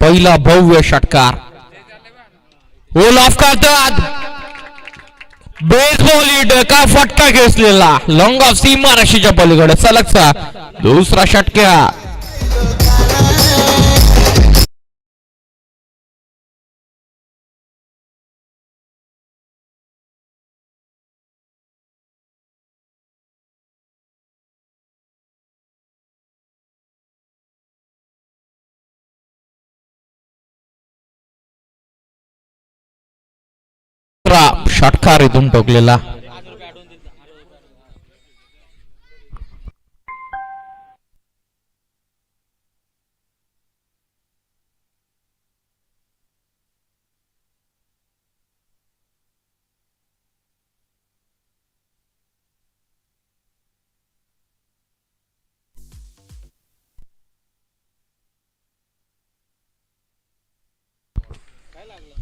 पहिला भव्य षटकार. ओल ऑफ करतात. बेसबॉल हिट का फटका घेतलेला लॉंग ऑफ सीमा राशीच्या पलीकडे सलगचा दुसरा षटकार. षटकार इथून ठोकलेला.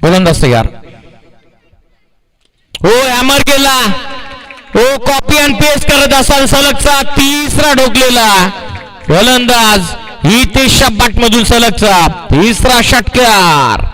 गोलंदाज तयार. हो हॅमर केला. हो कॉपी अँड पेस्ट करत असाल सलगचा तिसरा ढोकलेला गोलंदाज हितेश बाट मधून सलगचा तिसरा षटकार.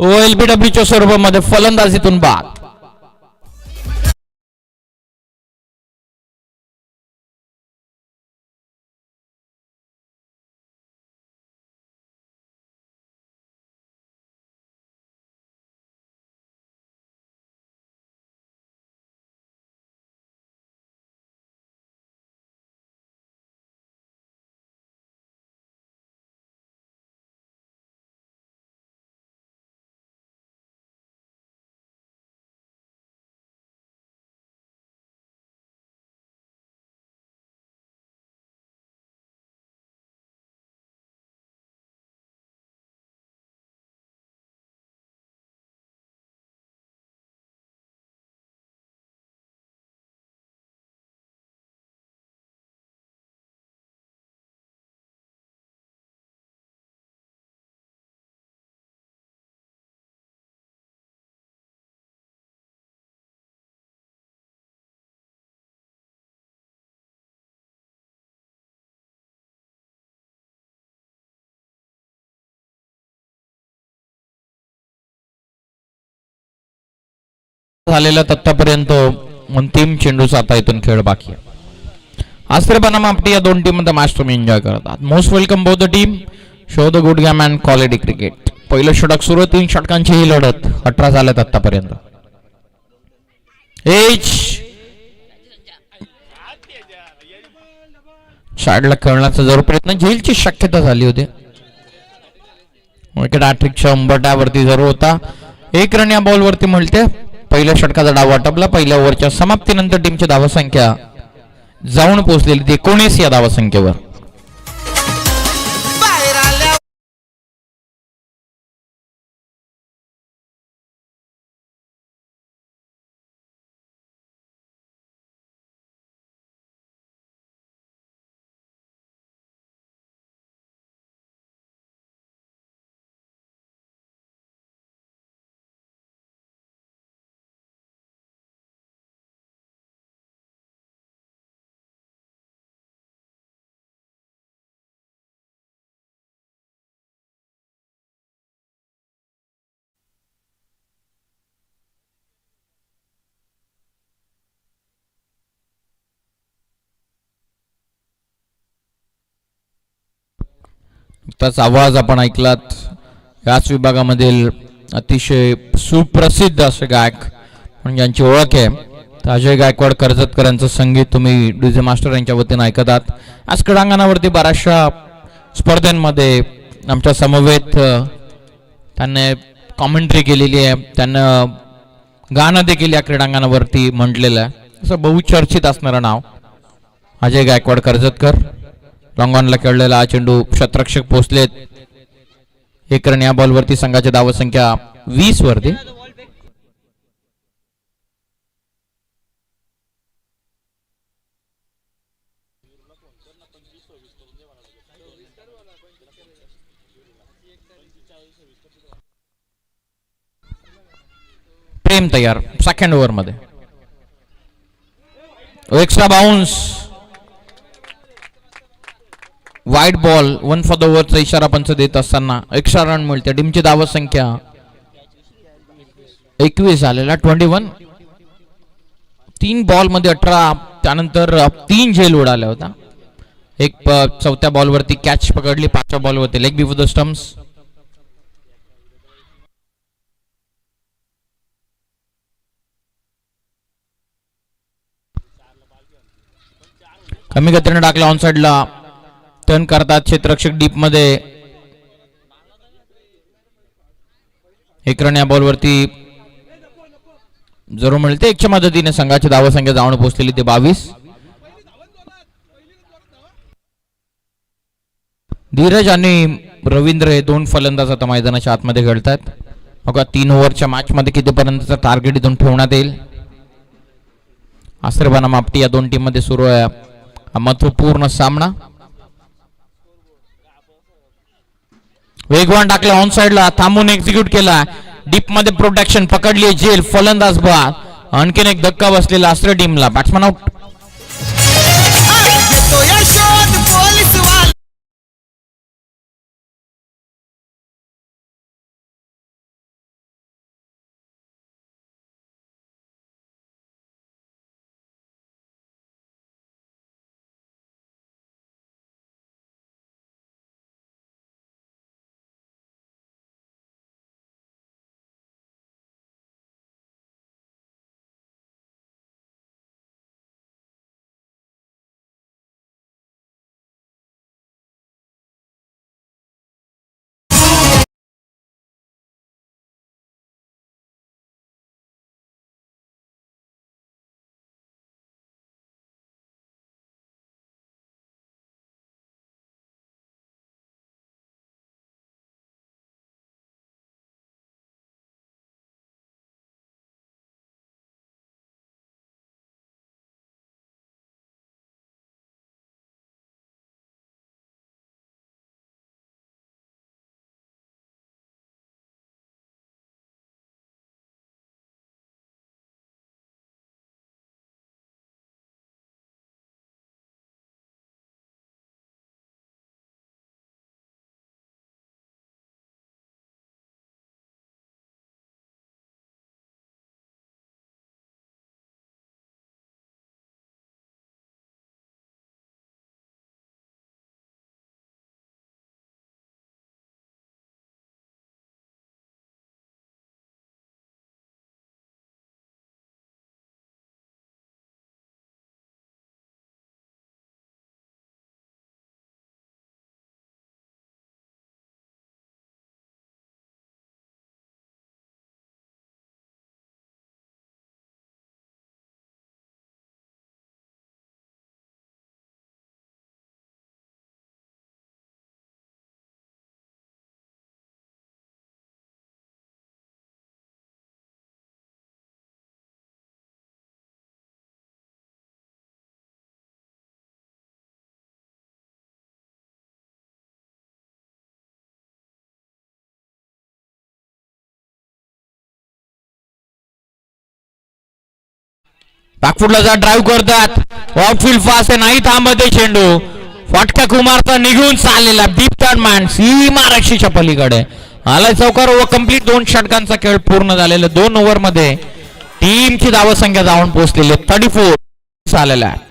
OLBWच्या स्वरूपामध्ये फलंदाजीतून बाद. झालेला आतापर्यंत अंतिम चेंडूचा आता इथून खेळ बाकी आहे. आज तर बनाम आपली या दोन टीम मध्ये मॅच तुम्ही एन्जॉय करतात. Most welcome both the team. Show the good game and quality cricket. पहिलं षटक सुरू. 3 षटकांची ही लढत 18 झाल्यात आतापर्यंत. साईडला खेळण्याचा जरूर प्रयत्न झेलची शक्यता झाली होती. विकेट हॅट्रिकच्या उंबरठ्यावरती जरूर होता. 1 रन या बॉलवरती मिळते. पहिल्या षटकाचा डाव आटपला. पहिल्या ओव्हरच्या समाप्तीनंतर टीमची धावसंख्या जाऊन पोहोचलेली 19 या धावसंख्येवर. त्याचा आवाज आपण ऐकलात. याच विभागामधील अतिशय सुप्रसिद्ध असे गायक म्हणजे यांची ओळख आहे अजय गायकवाड कर्जतकर यांचं संगीत तुम्ही डीजे मास्टर यांच्या वतीने ऐकत आहात. आज क्रीडांगणावरती बऱ्याचशा स्पर्धांमध्ये आमच्या समवेत त्यांनी कॉमेंट्री केलेली आहे. त्यांना गाणं देखील या क्रीडांगणावरती म्हटलेलं आहे. असं बहुचर्चित असणारं नाव अजय गायकवाड कर्जतकर. लॉंगॉनला खेळलेला हा चेंडू शतरक्षक पोहोचलेत. एक रन या बॉलवरती संघाची धावसंख्या 20 वरती. प्रेम तयार सेकंड ओव्हर मध्ये. एक्स्ट्रा बाउन्स वाईट बॉल 1 फॉर द ओव्हरचा इशारा पंच देत असताना एक्स्ट्रा रन मिळते. टीमची धावसंख्या 21 झालेला 21. 3 बॉल मध्ये 18. त्यानंतर 3 झेल उडाल्या होता. एक चौथ्या बॉलवरती कॅच पकडली. 5व्या बॉलवरती लेग बिफोर द स्टम्प्स. कमी गतीने टाकला ऑन साइडला. टर्न करतात क्षेत्ररक्षक डीप मध्ये. एक रन या बॉलवरती जरूर मिळते. एकच्या मदतीने संघाची धावसंख्या जाऊन पोहोचलेली ते 22. धीरज आणि रवींद्र हे 2 फलंदाज आता मैदानाच्या आतमध्ये खेळतात. बघा 3 ओव्हरच्या मॅच मध्ये कितीपर्यंतचा टार्गेट इथून ठेवण्यात येईल. आश्रबाना मापटी या 2 टीम मध्ये सुरू आहे हा महत्वपूर्ण सामना. वेगवान टाकला ऑन साइडला. थांबून एक्झिक्यूट केला. डीप मध्ये प्रोटेक्शन पकडली. जेल फलंदाज बाद. आणखीन एक धक्का बसलेला आश्रय टीमला. Batsman out. बॅकफुटला जा ड्राईव्ह करतात. आउटफील्ड फास्ट आहे. नाही थांबते चेंडू. फाटका कुमारचा निघून चाललेला डीप टर्न सीमारक्षीच्या पलीकडे आला चौकार. Over complete. 2 षटकांचा खेळ पूर्ण झालेला. 2 ओव्हर मध्ये टीमची धावसंख्या जाऊन पोहोचलेली 34 झालेला आहे.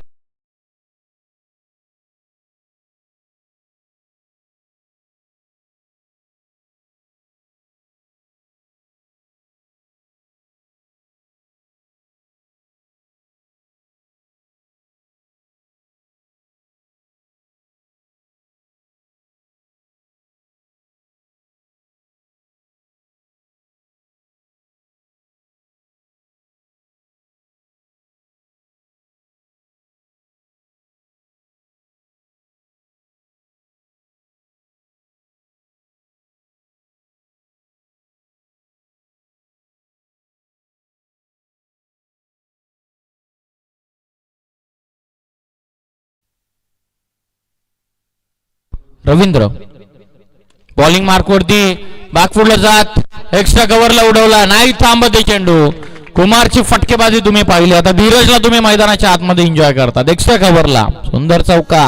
रवींद्र बॉलिंग मार्क वरती बॅकफुटला जात एक्स्ट्रा कव्हरला उडवला नाही थांबत चेंडू. कुमारची फटकेबाजी तुम्ही पाहिली. आता धीरजला तुम्ही मैदानाच्या आतमध्ये एन्जॉय करतात एक्स्ट्रा कव्हरला सुंदर चौका.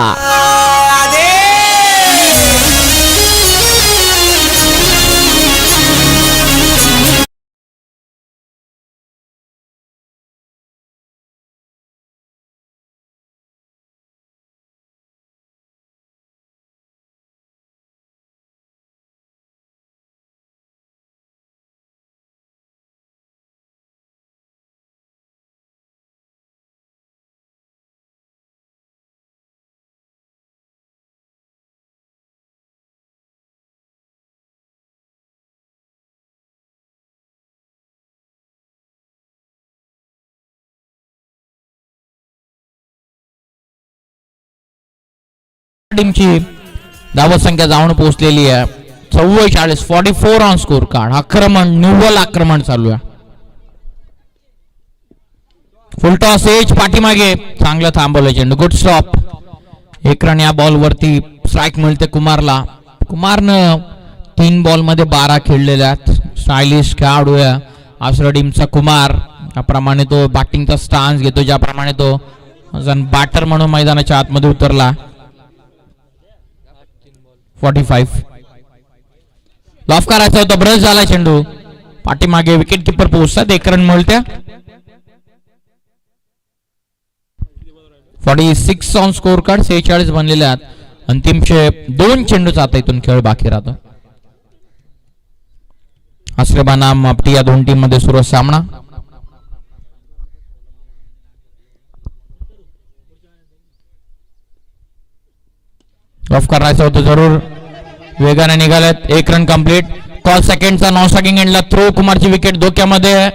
टीमची धावत संख्या जाऊन पोहोचलेली आहे 44. 44 ऑन स्कोर कार्ड. आक्रमण निव्वळ आक्रमण चालू आहे. फुलटॉस एज पाठीमागे चांगलं थांबवलं चेंडू. Good stop. एक रन या बॉल वरती स्ट्राईक मिळते कुमारला. कुमारनं 3 बॉल मध्ये 12 खेळलेल्या आहेत. स्टायलिश खेळाडू आहे आसरा टीमचा कुमार. त्याप्रमाणे तो बॅटिंगचा स्टान्स घेतो ज्याप्रमाणे तो बॅटर म्हणून मैदानाच्या आतमध्ये उतरला. 45 लॉफ करायचा होता. ब्रश झाला चेंडू. पाठीमागे विकेट किपर पोहोचतात. 1 रन मिळते. 46 ऑन स्कोर कार्ड. 46 बनलेले आहेत. अंतिमचे 2 चेंडूचा आता इथून खेळ बाकी राहतो. आसरे बनाम आपटी या दोन टीम मध्ये सुरू सामना. ऑफ करायचं होतं जरूर. वेगाने निघालेत. 1 रन कंप्लीट. कॉल सेकंडचा नॉन स्ट्रायकिंग एंडला थ्रो. कुमारची विकेट धोक्यामध्ये.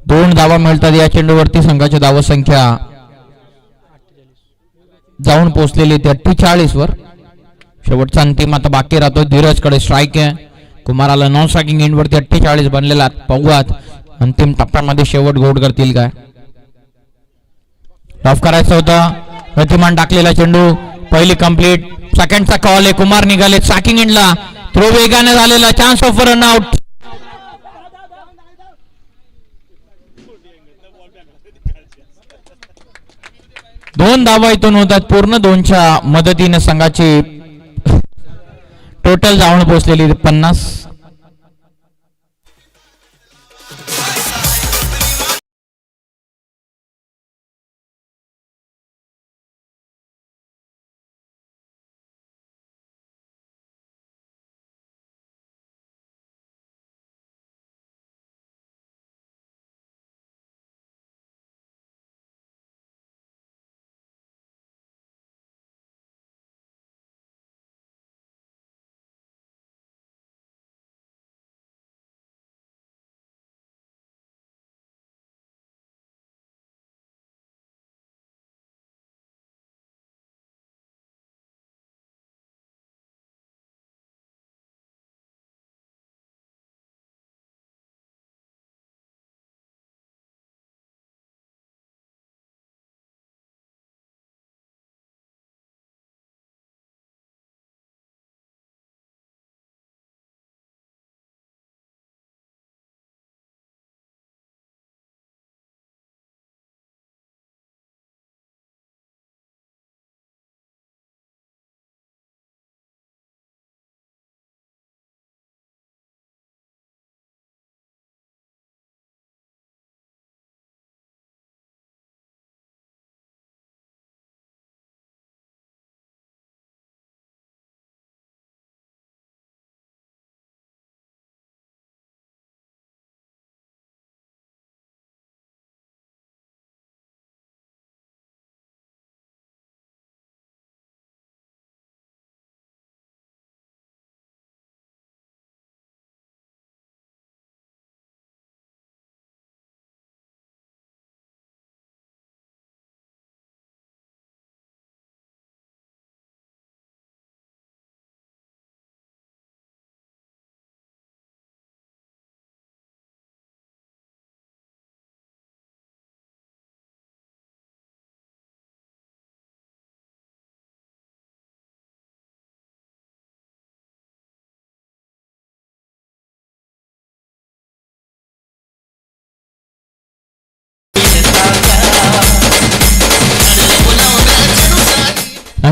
दोन धावा मिळतात या चेंडूवरती. संघाची धावा संख्या जाऊन पोहोचलेली 48 वर. शेवटचा अंतिम आता बाकी राहतो. धीरज कडे स्ट्राईक आहे. कुमाराला नॉन स्ट्रायकिंग एंड वरती 48 बनलेला. पाहूयात अंतिम टप्प्यामध्ये शेवट गोड करतील काय. ऑफ करायचं होतं. गतिमान टाकलेला चेंडू. पहिली कंप्लीट. सेकंडचा कॉल आहे. कुमार निघाले स्ट्रायकिंग एंडला. थ्रो वेगाने झालेला. Chance of run out. दोन धावा इथून होतात. पूर्ण 2च्या मदतीने संघाची टोटल जाऊन पोहोचलेली 50.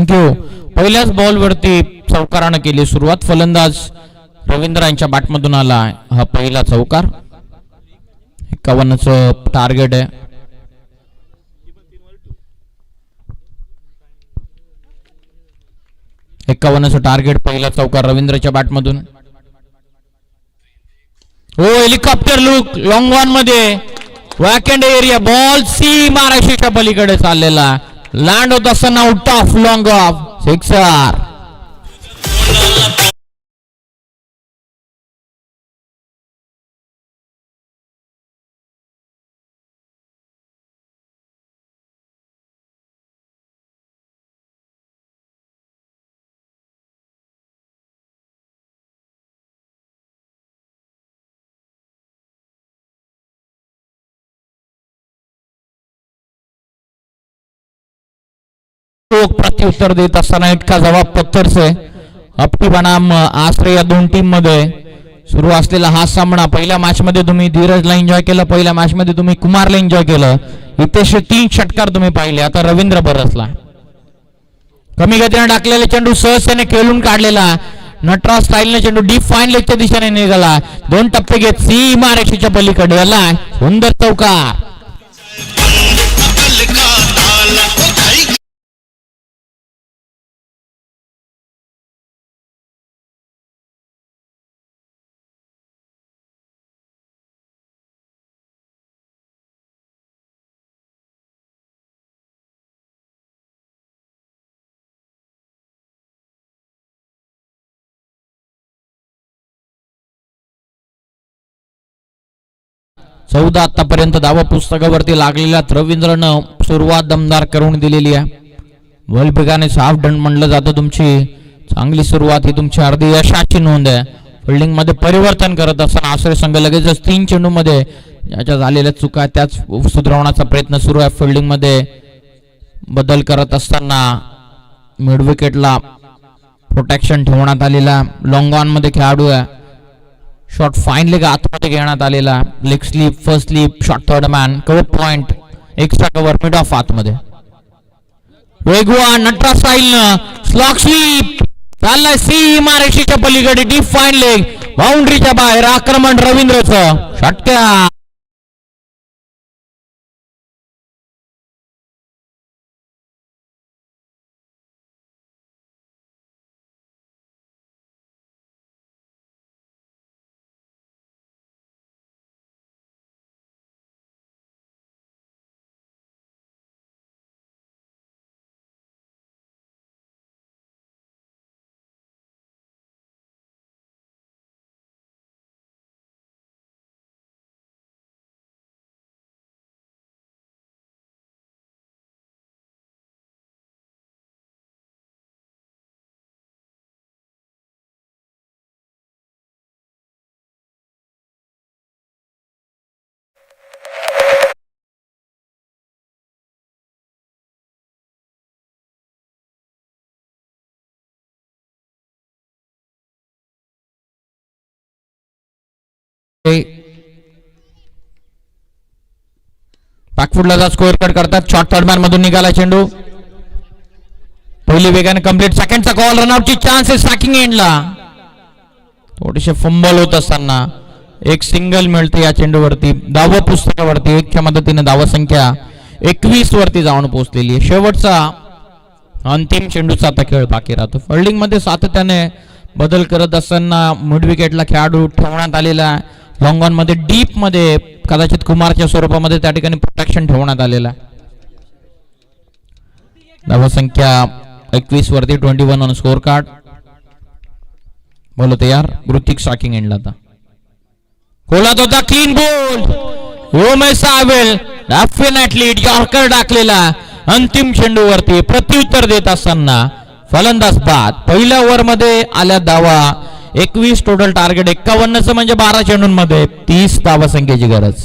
थँक्यू. पहिल्याच बॉल वरती चौकारानं केली सुरुवात. फलंदाज रवींद्र यांच्या बॅटमधून आला हा पहिला चौकार. 51चं टार्गेट आहे. टार्गेट पहिला चौकार रवींद्रच्या बॅटमधून. हो, हेलिकॉप्टर लुक लॉंग ऑन मध्ये वॅकंड एरिया. बॉल सी महाराष्ट्राच्या पलीकडे चाललेला. लँड होत असताना out of long of sixer. प्रत्युत्तर देत असताना इतका जबाब पत्थरचे. अपटी बनाम आश्रय या दोन टीम मध्ये सुरू असलेला हा सामना. पहिल्या मॅच मध्ये तुम्ही धीरजला एन्जॉय केलं, पहिल्या मॅच मध्ये तुम्ही कुमारला एन्जॉय केलं. इथे 3 षटकार तुम्ही पाहिले. आता रवींद्र बरसला. कमी गतीने टाकलेला चेंडू सहजतेने खेळून काढलेला. नटराज स्टाईलने चेंडू डीप फाईन लेगच्या दिशेने निघाला. 2 टप्पे घेत सी महाराष्ट्राच्या पलीकडे आला. सुंदर चौकार. चौदा आतापर्यंत धावा पुस्तकावरती लागलेल्या रवींद्रनं सुरुवात दमदार करून दिलेली आहे. वेगवेगाने हाफ डन म्हणलं जातं. तुमची चांगली सुरुवात ही तुमची अर्धी यशाची नोंद आहे. फिल्डिंग मध्ये परिवर्तन करत असताना आश्रय संघ लगेचच 3 चेंडू मध्ये ज्याच्या झालेल्या चुका त्याच सुधारवण्याचा प्रयत्न सुरू आहे. फिल्डिंग मध्ये बदल करत असताना मिड विकेटला प्रोटेक्शन ठेवण्यात आलेला. लॉंग ऑन मध्ये खेळाडू आहे. शॉट फाईन लेग आतमध्ये घेण्यात आलेला. Leg sleep, first sleep, shot third man, cover point, extra cover, mid of आतमध्ये. वेगवान नटराज स्टाईलनं स्लॉग स्लीप चाललाय सी महाराष्ट्राच्या पलीकडे. डीप फाईन लेग बाउंड्रीच्या बाहेर. आक्रमण रवींद्रचं. षटक्या. बॅकफुटला स्कोअर कट करतात. शॉर्ट थर्ड मॅन मधून निघाला चेंडू. पहिली वेगाने कंप्लीट. सेकंडचा कॉल. रनआउटची चान्स आहे स्ट्रायकिंग एंडला. थोडेसे फंबल होत असताना एक सिंगल मिळते या चेंडूवरती. धावा पुस्तकावरती 1च्या मदतीने धावा संख्या 21 वरती जाऊन पोहोचलेली आहे. शेवटचा अंतिम चेंडूचा आता खेळ बाकी राहतो. फिल्डिंग मध्ये सातत्याने बदल करत असताना मिड विकेटला खेळाडू ठेवण्यात आलेला. लॉंग ऑन मध्ये डीप मध्ये कदाचित कुमारच्या स्वरूपामध्ये त्या ठिकाणी प्रोटेक्शन ठेवण्यात आलेला. धावा संख्या 21 वरती 21 ऑन स्कोर कार्ड. बोलो तयार. ऋतिक स्ट्रायकिंग एंडला आता. खोलात होता क्लीन बोल. डेफिनेटली यॉर्कर टाकलेला. अंतिम चेंडूवरती प्रत्युत्तर देत असताना फलंदाज बाद. पहिल्या ओव्हर मध्ये आल्या धावा 21. टोटल टार्गेट 51चं म्हणजे 12 चेंडूंमध्ये 30 धावा संख्येची गरज.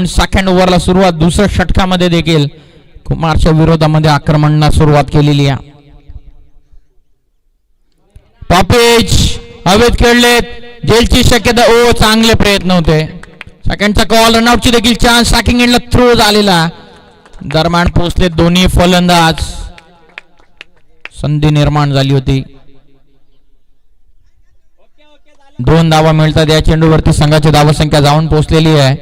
सेकंड ओव्हरला सुरुवात दुसऱ्या षटकामध्ये देखील कुमारच्या विरोधामध्ये आक्रमणाला सुरुवात केलेली आहे. टॉपेज हवेत खेळलेत जेलची शक्यता. ओ चांगले प्रयत्न होते. सेकंडचा कॉल रनआउटची देखील चान्स. सॅकिंग एंडला थ्रो झालेला. दरम्यान पोहोचले दोन्ही फलंदाज. संधी निर्माण झाली होती. 2 धावा मिळतात या चेंडूवरती. संघाची धावसंख्या जाऊन पोहोचलेली आहे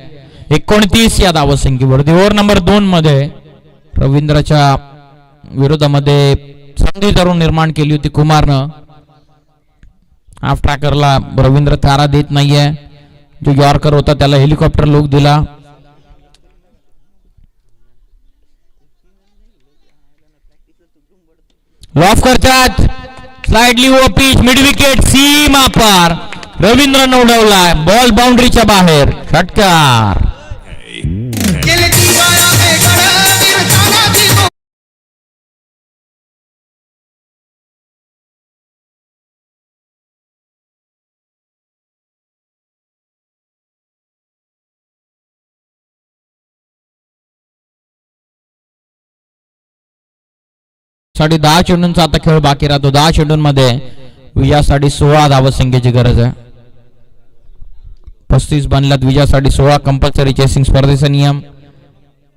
29 या धावसंख्येवरती. ओव्हर नंबर 2 मध्ये रवींद्रच्या विरोधामध्ये संधी धरून निर्माण केली होती कुमारनं. हाफ ट्रॅकरला रवींद्र तारा देत नाहीये. जो यॉर्कर होता त्याला हेलिकॉप्टर लुक दिला. लॉफ करतात. Slightly over pitch mid wicket सीमा पार. रवींद्र उडवलाय. बॉल बाउंड्रीच्या बाहेर. षटकार. साठी 10 चेंडूंचा आता खेळ बाकी राहतो. 10 चेंडूंमध्ये विजयासाठी 16 धावसंख्येची गरज आहे. 35 बनल्यात विजयासाठी 16. कंपल्सरी चेसिंग स्पर्धेचा नियम.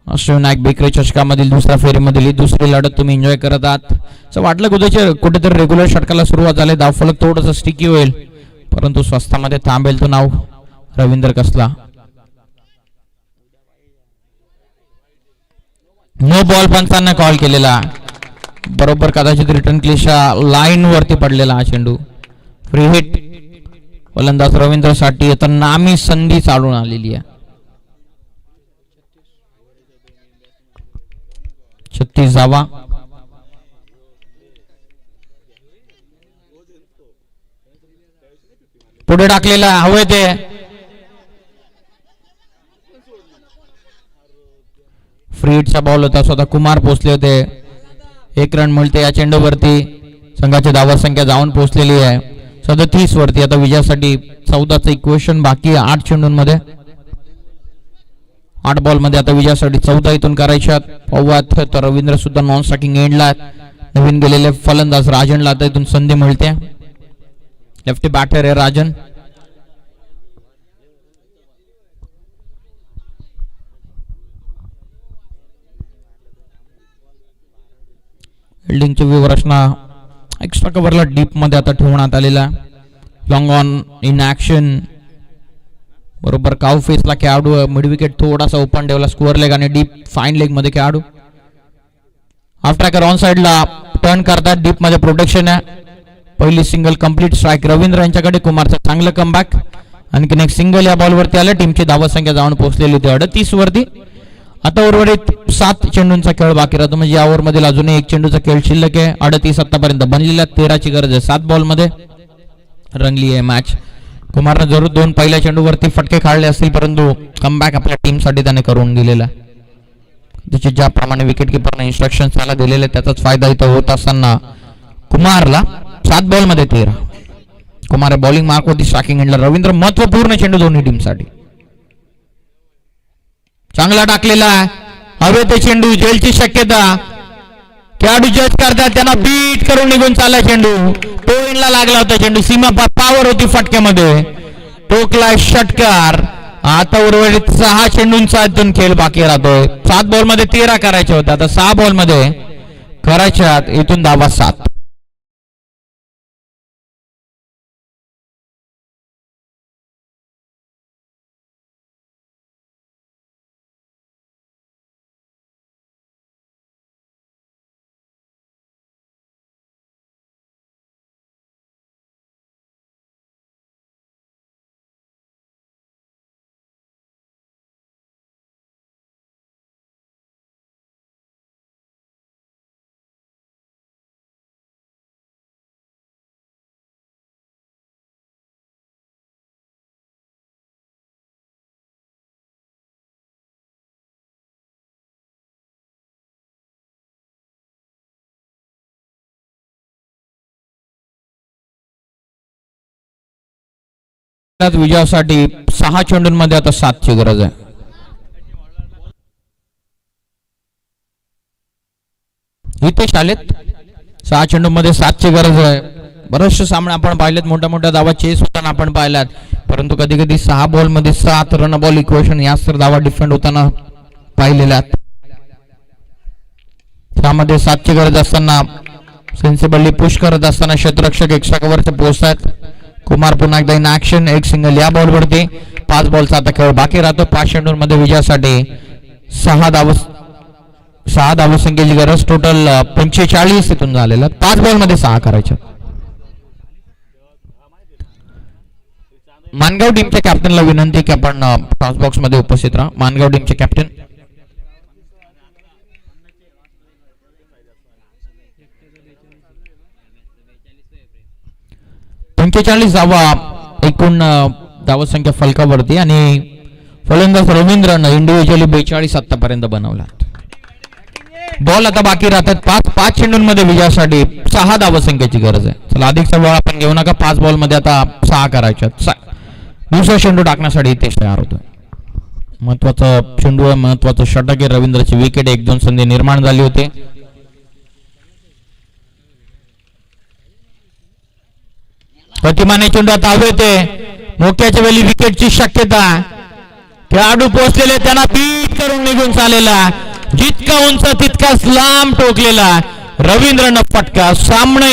अश्विनायक बेकरी चषकामधील दुसऱ्या फेरीमधील ही दुसरी लढत तुम्ही एन्जॉय करत आहात. असं वाटलं कुठेतरी रेग्युलर षटकाला सुरुवात झाली. धावफलक थोडंसं स्टिकी होईल परंतु स्वस्तामध्ये थांबेल तो नाव रवींद्र कसला. नो बॉल पंचांना कॉल केलेला. बरोबर कदाचित रिटर्न क्लिशा लाईन वरती पडलेला हा चेंडू. Free hit. फलंदाज रवींद्रसाठी आता नामी संधी चालून आलेली आहे. 36 धावा. पुढे टाकलेला हवे ते. फ्री हिटचा बॉल होता. स्वतः कुमार पोहोचले होते. 1 रन मिळते या चेंडूवरती. संघाची धावसंख्या जाऊन पोहोचलेली आहे 37 वरती. आता विजयासाठी 14चं इक्वेशन बाकी आहे 8 चेंडूंमध्ये. 8 बॉल मध्ये आता विजयासाठी 14 इथून करायच्यात. पाहूयात तर रवींद्र सुद्धा नॉन स्ट्रायकिंग एंडला. नवीन गेलेले फलंदाज राजनला आता इथून संधी मिळते. लेफ्टी बॅटर आहे राजन. फिल्डिंगची व्यवस्था एक्स्ट्रा कव्हरला डीप मध्ये आता ठेवण्यात आलेला. Long on in action. बरोबर काउ फेसला खेळाडू. मिड विकेट थोडासा ओपन ठेवला. स्कोअर लेग आणि डीप फाईन लेग मध्ये खेळाडू. हाफ ट्रॅकर ऑन साइडला टर्न करतात. डीप मध्ये प्रोटेक्शन आहे. पहिली सिंगल कंप्लीट स्ट्राईक रवींद्र यांच्याकडे. कुमारचं चांगलं कमबॅक. आणखीन एक सिंगल या बॉलवरती आलं. टीमची धावसंख्या जाऊन पोहोचलेली होती 38 वरती. आता उर्वरित 7 चेंडूंचा खेळ बाकी राहतो. म्हणजे या ओव्हरमध्ये अजूनही 1 चेंडूचा खेळ शिल्लक आहे. 38 आतापर्यंत बनलेल्या 13ची गरज आहे. 7 बॉल मध्ये रंगली आहे मॅच. कुमारने जरूर 2 पहिल्या चेंडूवरती फटके काढले असतील परंतु कमबॅक आपल्या टीमसाठी त्याने करून दिलेला. त्याचे ज्याप्रमाणे विकेट किपरने इन्स्ट्रक्शन त्याला दिलेले त्याचाच फायदा इथं होत असताना कुमारला 7 बॉल मध्ये 13. कुमार बॉलिंग मार्क होती स्ट्रायकिंग एंडला. रवींद्र महत्वपूर्ण चेंडू दोन्ही टीमसाठी. चांगला टाकलेला हवे ते चेंडू. जेलची शक्यता. खेळाडू जज करतात. त्यांना बीट करून निघून चालला चेंडू. तो इनला लागला होता चेंडू. सीमा पावर होती फटक्यामध्ये. टोकला षटकार. आता उर्वरित 6 चेंडूंचा इथून खेळ बाकी राहतोय. 7 बॉल मध्ये 13 करायचे होते. आता 6 बॉल मध्ये करायच्यात. इथून धावा 7. विजयासाठी 6 चेंडूंमध्ये आता 7ची गरज आहे. हितेश आलेत. 6 चेंडू मध्ये 7ची गरज आहे. बरेचसे सामने आपण पाहिलेत, मोठ्या मोठ्या धावा चेस होताना आपण पाहिलात, परंतु कधी कधी 6 बॉल मध्ये 7 रन बॉल इक्वेशन याच तर धावा डिफेंड होताना पाहिलेल्यात. त्यामध्ये 7ची गरज असताना सेन्सिबली पुश करत असताना क्षेत्ररक्षक एक्स्ट्रा कव्हरचे पोहोचतात. कुमार पुन्हा एकदा इन ऍक्शन, एक सिंगल या बॉलवरती. 5 बॉलचा आता खेळ बाकी राहतो. 5 चेंडूंमध्ये विजयासाठी 6 धावसंख्येची गरज. टोटल 45 इथून झालेला. 5 बॉल मध्ये 6 करायचे. मानगाव टीमच्या कॅप्टनला विनंती की आपण टॉस बॉक्स मध्ये उपस्थित राहा. मानगाव टीमचे कॅप्टन. धावा एकूण धावसंख्या फलकावरती आणि फलंदाज रवींद्रनं इंडिव्हिज्युअली 42 आतापर्यंत बनवला. बॉल आता बाकी राहतात 5 चेंडूंमध्ये विजयासाठी 6 धावसंख्येची गरज आहे. चला अधिकचा वेळ आपण घेऊ नका. 5 बॉल मध्ये आता 6 करायच्यात. दुसरा चेंडू टाकण्यासाठी ते तयार होतो. महत्वाचं चेंडू आहे, महत्वाचं षटक आहे. रवींद्रची विकेट 1-2 संधी निर्माण झाली होती. प्रतिमाने चेंडू आता हवे ते मोक्याच्या वेळी विकेटची शक्यता. खेळाडू पोहोचलेले, त्यांना बीट करून निघून चाललेला. जितका उंच तितकाच लांब टोकलेला. रवींद्रनं फटका. सामना